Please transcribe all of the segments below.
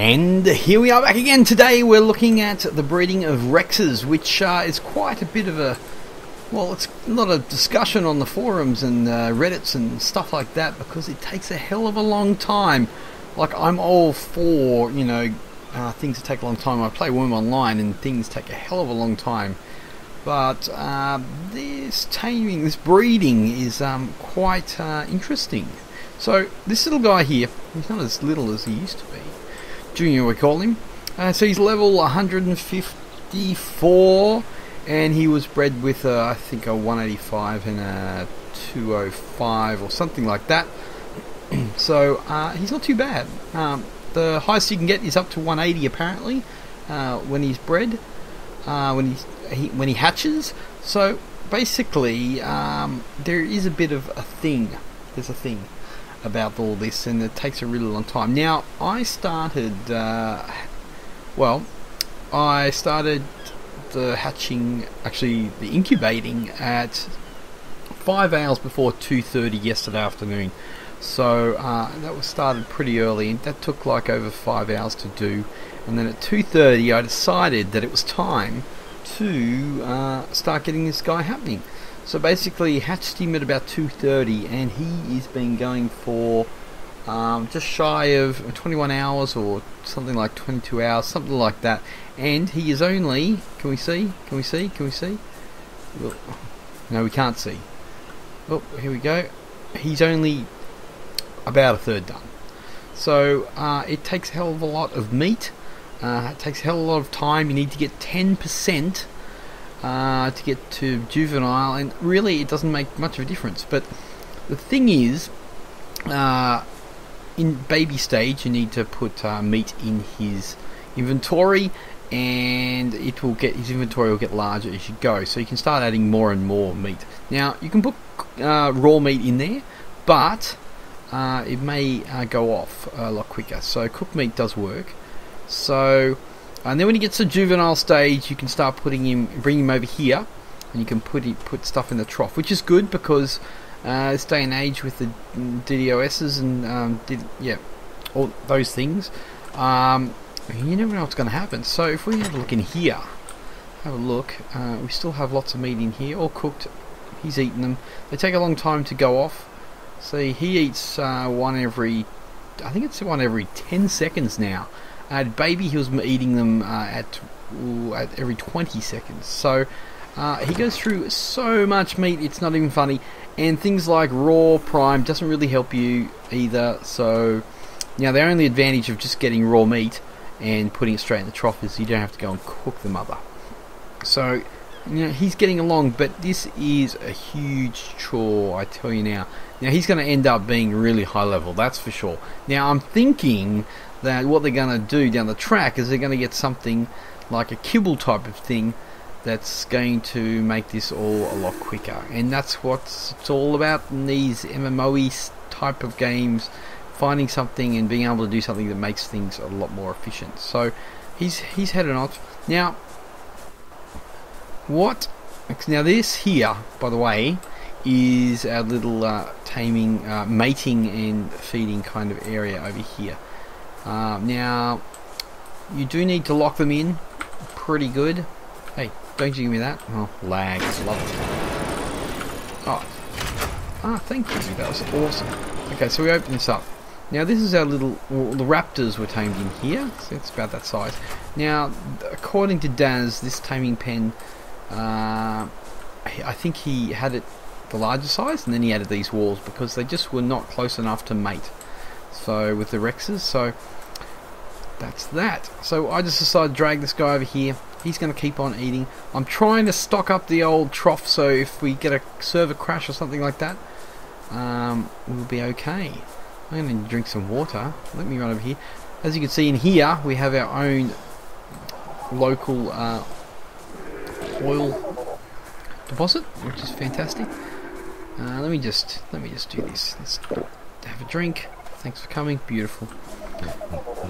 And here we are back again. Today we're looking at the breeding of Rexes, which is quite a bit of a, well, it's a lot of discussion on the forums and Reddits and stuff like that, because it takes a hell of a long time. Like, I'm all for, you know, things that take a long time. I play Worm Online and things take a hell of a long time. But this taming, this breeding is quite interesting. So this little guy here, he's not as little as he used to be. Junior, we call him. So he's level 154, and he was bred with I think a 185 and a 205 or something like that. So he's not too bad. The highest you can get is up to 180 apparently when he's bred, when he hatches. So basically, there is a bit of a thing. There's a thing about all this, and it takes a really long time. Now, I started the hatching, actually the incubating, at 5 hours before 2:30 yesterday afternoon. So that was started pretty early, and that took like over 5 hours to do. And then at 2:30 I decided that it was time to start getting this guy happening. So basically hatched him at about 2:30, and he has been going for just shy of 21 hours or something like 22 hours, something like that. And he is only, can we see? Can we see? Can we see? No, we can't see. Oh, here we go. He's only about a third done. So it takes a hell of a lot of meat. It takes a hell of a lot of time. You need to get 10% to get to juvenile, and really it doesn't make much of a difference. But the thing is, in baby stage you need to put meat in his inventory, and it will get, his inventory will get larger as you go, so you can start adding more and more meat. Now you can put raw meat in there, but it may go off a lot quicker, so cooked meat does work. So and then when he gets to juvenile stage, you can start putting him, bring him over here, and you can put stuff in the trough, which is good because this day and age with the DDoSs and all those things, you never know what's going to happen. So if we have a look in here, we still have lots of meat in here, all cooked. He's eating them. They take a long time to go off. See, he eats one every 10 seconds now. At baby, he was eating them at every 20 seconds. So he goes through so much meat, it's not even funny. And things like raw prime doesn't really help you either. So now the only advantage of just getting raw meat and putting it straight in the trough is you don't have to go and cook the mother. So you know, he's getting along, but this is a huge chore, I tell you now. Now he's going to end up being really high level, that's for sure. Now I'm thinking that what they're going to do down the track is they're going to get something like a kibble type of thing that's going to make this all a lot quicker, and that's what it's all about in these MMOE type of games, finding something and being able to do something that makes things a lot more efficient. So he's heading off now. Now this here, by the way, is our little taming, mating and feeding kind of area over here. Now you do need to lock them in pretty good. Hey, don't you give me that. Oh, lag, love it. Thank you, that was awesome. Okay, so we open this up. Now this is our little, the raptors were tamed in here, so it's about that size. Now according to Daz, this taming pen, I think he had it the larger size, and then he added these walls because they just were not close enough to mate. So with the Rexes, so that's that. So I just decided to drag this guy over here. He's going to keep on eating. I'm trying to stock up the old trough, so if we get a server crash or something like that, we'll be okay. I'm going to drink some water. Let me run over here. As you can see in here, we have our own local oil deposit, which is fantastic. Let me just do this. Let's have a drink. Thanks for coming. Beautiful.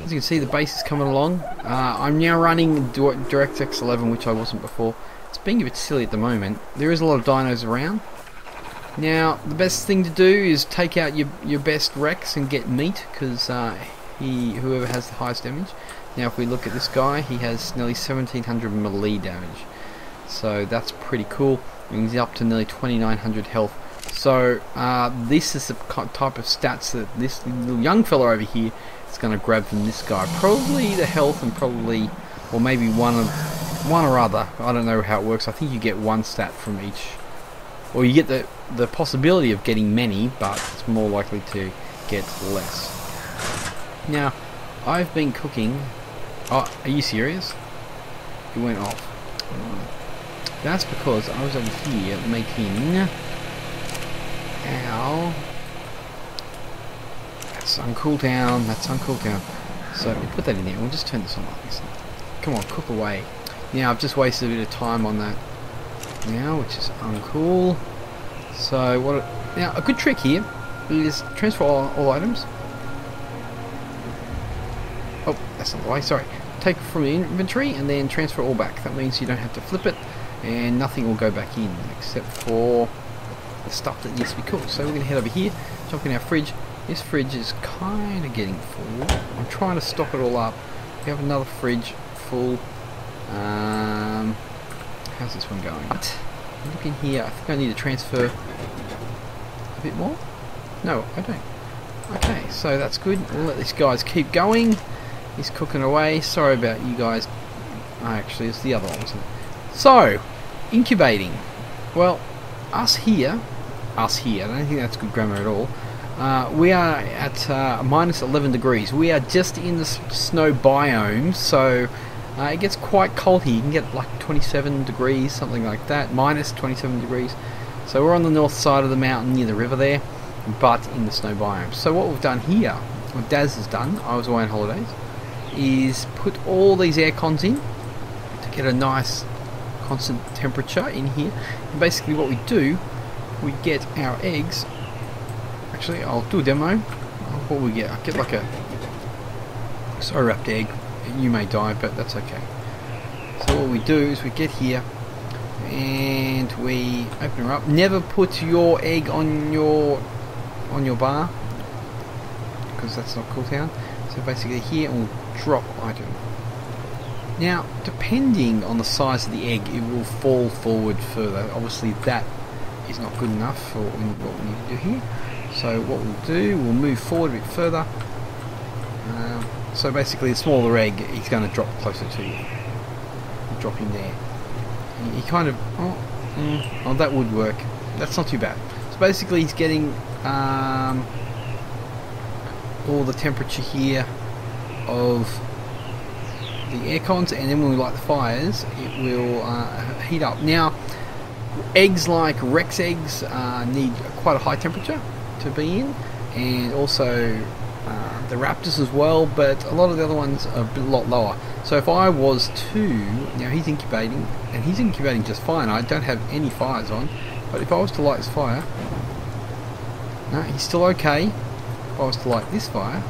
As you can see, the base is coming along. I'm now running DirectX 11, which I wasn't before. It's being a bit silly at the moment. There is a lot of dinos around. Now, the best thing to do is take out your best Rex and get meat, because whoever has the highest damage. Now if we look at this guy, he has nearly 1700 melee damage, so that's pretty cool. And he's up to nearly 2900 health. So this is the type of stats that this little young fella over here is going to grab from this guy. Probably the health, and probably, or maybe one or other. I don't know how it works. I think you get one stat from each, or you get the possibility of getting many, but it's more likely to get less. Now, I've been cooking. Oh, are you serious? It went off. That's because I was over here making. Ow. That's on cooldown. That's on cooldown. So we put that in there. We'll just turn this on like this. Come on, cook away. Now I've just wasted a bit of time on that. Now, which is uncool. So what? Now a good trick here is transfer all items. Oh, that's not the way. Sorry. Take from the inventory and then transfer all back. That means you don't have to flip it, and nothing will go back in except for the stuff that needs to be cooked. So we're going to head over here, jump in our fridge. This fridge is kind of getting full. I'm trying to stock it all up. We have another fridge full. How's this one going? Look in here. I think I need to transfer a bit more. No, I don't. Okay, so that's good. We'll let these guys keep going. He's cooking away. Sorry about you guys. Oh, actually, it's the other one, wasn't it? So, incubating. Well, us here, I don't think that's good grammar at all. We are at minus 11 degrees. We are just in the snow biome, so it gets quite cold here. You can get like 27 degrees, something like that, minus 27 degrees. So we're on the north side of the mountain near the river there, but in the snow biome. So what we've done here, what Daz has done, I was away on holidays, is put all these air cons in to get a nice constant temperature in here. And basically what we do, we get our eggs. Actually, I'll do a demo. What we get, I get like a soy wrapped egg. You may die, but that's okay. So what we do is we get here and we open her up. Never put your egg on your bar, because that's not cooldown. So basically here, and we'll drop item. Now, depending on the size of the egg, it will fall forward further. Obviously that is not good enough for what we need to do here. So what we'll do, we'll move forward a bit further. So basically the smaller egg, he's going to drop closer to you. We'll drop him there. He kind of, oh, that would work. That's not too bad. So basically he's getting all the temperature here of the air cons, and then when we light the fires, it will heat up. Now, eggs like Rex eggs need quite a high temperature to be in, and also the Raptors as well, but a lot of the other ones are a lot lower. So if I was to, now he's incubating, and he's incubating just fine. I don't have any fires on, but if I was to light this fire, no, he's still okay. If I was to light this fire,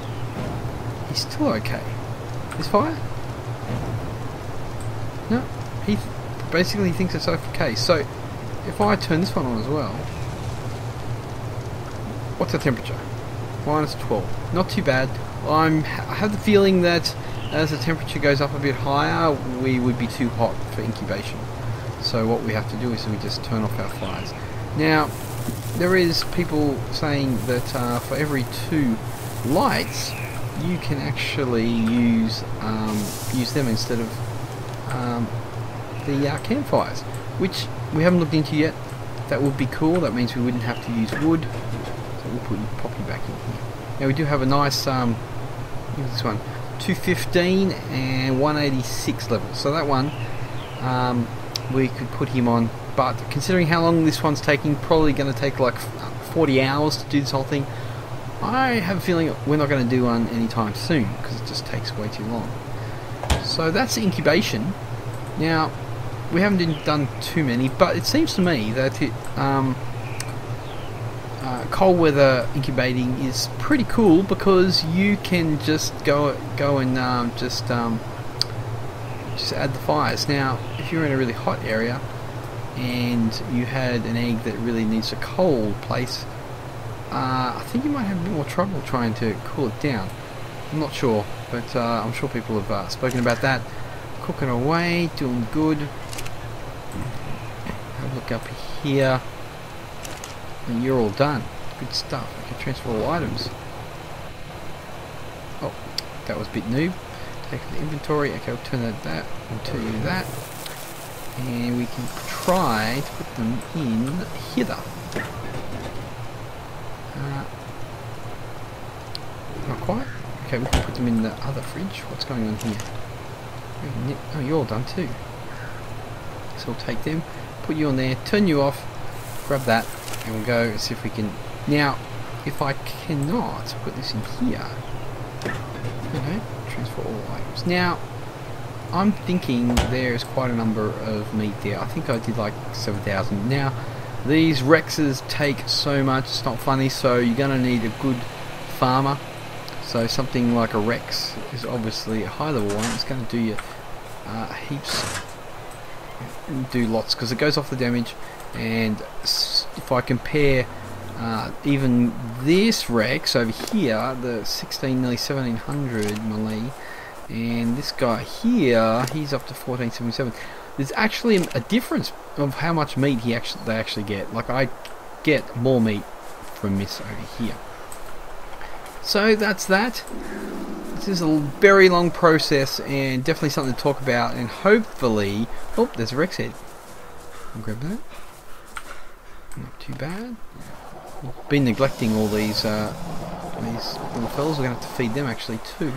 he's still okay. This fire? No, he basically thinks it's okay. So if I turn this one on as well, what's the temperature? Minus 12. Not too bad. I have the feeling that as the temperature goes up a bit higher, we would be too hot for incubation. So what we have to do is we just turn off our fires. Now, there is people saying that for every 2 lights, you can actually use them instead of the campfires, which we haven't looked into yet. That would be cool. That means we wouldn't have to use wood. So we'll pop you back in here. Now we do have a nice this one, 215 and 186 levels. So that one we could put him on, but considering how long this one's taking, probably going to take like 40 hours to do this whole thing. I have a feeling we're not going to do one anytime soon, because it just takes way too long. So that's incubation. Now, we haven't done too many, but it seems to me that cold weather incubating is pretty cool, because you can just go and just add the fires. Now, if you're in a really hot area and you had an egg that really needs a cold place, I think you might have a bit more trouble trying to cool it down. I'm not sure, but I'm sure people have spoken about that. Cooking away, doing good. Have a look up here. And you're all done. Good stuff. I can transfer all items. Oh, that was a bit noob. Take the inventory. Okay, we'll turn that. We'll turn you that. And we can try to put them in hither. Not quite. Okay, we can put them in the other fridge. What's going on here? Oh, you're all done too. So we'll take them, put you on there, turn you off, grab that, and we'll go and see if we can. Now, if I cannot put this in here, okay, transfer all items. Now, I'm thinking there's quite a number of meat there. I think I did like 7,000. Now, these Rexes take so much, it's not funny, so you're going to need a good farmer. So something like a Rex is obviously a high level one. It's going to do you heaps, do lots, because it goes off the damage. And if I compare even this Rex over here, the 16, nearly 1700 melee, and this guy here, he's up to 1477. There's actually a difference of how much meat they actually get. Like, I get more meat from this over here. So that's that. This is a very long process and definitely something to talk about, and hopefully... Oh, there's a Rex head. I'll grab that. Not too bad. We've been neglecting all these little fellas. We're going to have to feed them actually too.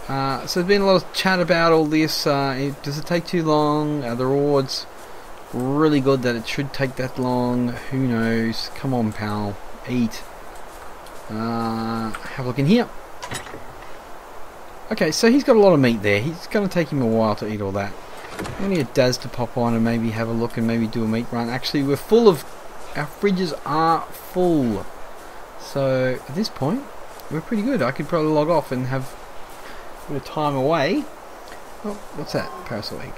So there's been a lot of chat about all this. Does it take too long? Are the rewards really good that it should take that long? Who knows? Come on, pal. Eat. Have a look in here. Okay, so he's got a lot of meat there. He's going to take him a while to eat all that. We need a Daz to pop on and maybe have a look and maybe do a meat run. Actually, we're full of... Our fridges are full. So, at this point, we're pretty good. I could probably log off and have a bit of time away. Oh, what's that? Parasol egg.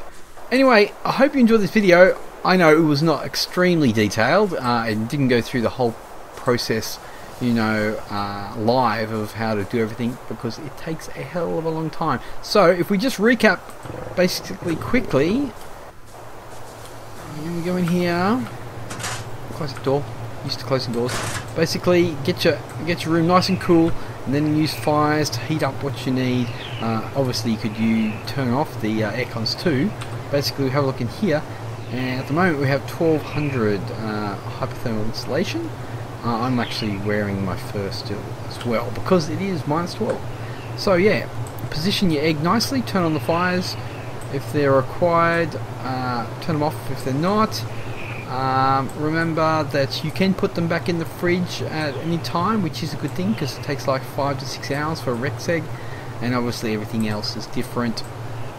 Anyway, I hope you enjoyed this video. I know it was not extremely detailed. It didn't go through the whole process, you know, live of how to do everything, because it takes a hell of a long time. So if we just recap basically quickly, we go in here, close the door, used to closing doors. Basically get your room nice and cool, and then use fires to heat up what you need. Obviously you could turn off the air cons too. Basically we have a look in here, and at the moment we have 1200 hypothermal insulation. I'm actually wearing my fur still as well because it is -12. So yeah, position your egg nicely, turn on the fires if they're required, turn them off if they're not. Remember that you can put them back in the fridge at any time, which is a good thing because it takes like 5 to 6 hours for a Rex egg, and obviously everything else is different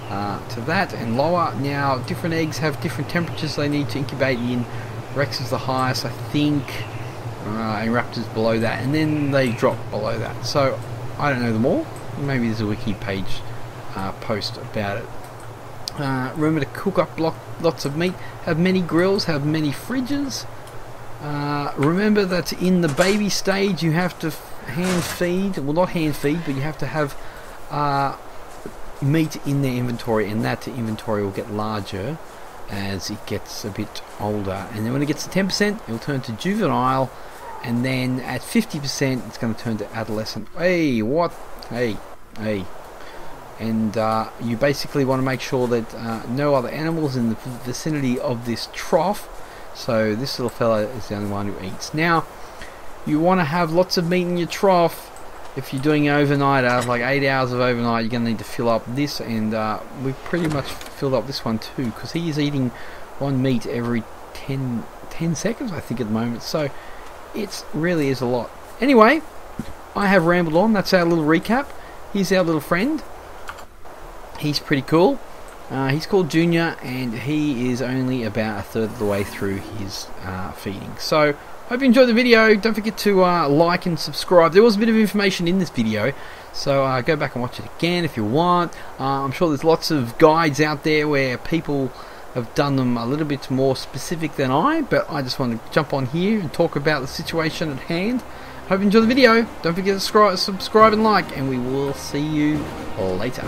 to that and lower. Now different eggs have different temperatures they need to incubate in. Rex is the highest, I think. And Raptors below that, and then they drop below that. So I don't know them all. Maybe there's a wiki page post about it. Remember to cook up lots of meat. Have many grills. Have many fridges. Remember that in the baby stage you have to hand feed. Well, not hand feed, but you have to have meat in their inventory, and that inventory will get larger as it gets a bit older. And then when it gets to 10%, it will turn to juvenile. And then at 50% it's going to turn to adolescent. Hey, what? Hey. And you basically want to make sure that no other animals in the vicinity of this trough. So this little fella is the only one who eats. Now, you want to have lots of meat in your trough. If you're doing overnight, like 8 hours of overnight, you're going to need to fill up this. And we've pretty much filled up this one too, because he is eating one meat every 10 seconds, I think, at the moment. So it really is a lot. Anyway, I have rambled on. That's our little recap. Here's our little friend. He's pretty cool. He's called Junior, and he is only about a third of the way through his feeding. So, hope you enjoyed the video. Don't forget to like and subscribe. There was a bit of information in this video, so go back and watch it again if you want. I'm sure there's lots of guides out there where people have done them a little bit more specific than I, but I just want to jump on here and talk about the situation at hand. Hope you enjoy the video. Don't forget to subscribe and like, and we will see you later.